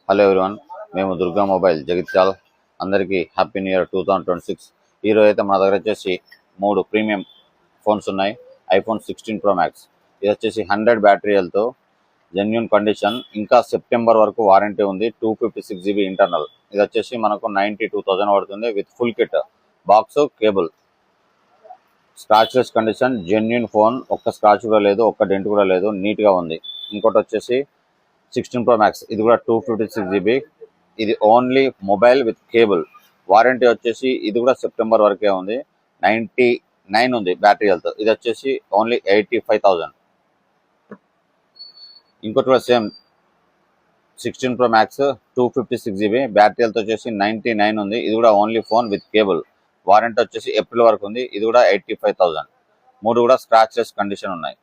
Hello everyone, మేము Durga mobile Jagtial. అందరికీ happy new year 2026. ఈరోజు అయితే మన దగ్గర వచ్చేసి 3 ప్రీమియం ఫోన్స్ ఉన్నాయి. IPhone 16 Pro Max. ఇది వచ్చేసి 100 బ్యాటరీ హెల్త్, జెన్యూన్ కండిషన్, ఇంకా సెప్టెంబర్ వరకు వారంటీ ఉంది. 256 GB ఇంటర్నల్. ఇది వచ్చేసి మనకు 92,000 పడుతుంది with full kit, box, cable. Scratchless condition, genuine phone, ఒక్క స్క్రాచ్ కూడా లేదు, ఒక్క డెంట్ కూడా లేదు, నీట్గా ఉంది. ఇంకోటి వచ్చేసి 16 Pro Max, ఇది కూడా 256 GB. ఇది only mobile with cable. Warranty వచ్చేసి ఇది కూడా సెప్టెంబర్ వరకే ఉంది. 99 ఉంది బ్యాటరీ హెల్త్. ఇది వచ్చేసి ఓన్లీ 85,000. ఇంకోటి కూడా same 16 Pro Max 256 GB, battery health వచ్చేసి 99 ఉంది. ఇది కూడా only phone with cable. Warranty వచ్చేసి ఏప్రిల్ వరకు ఉంది. ఇది కూడా 85,000. 3 కూడా స్క్రాచ్లెస్ కండిషన్ ఉన్నాయి.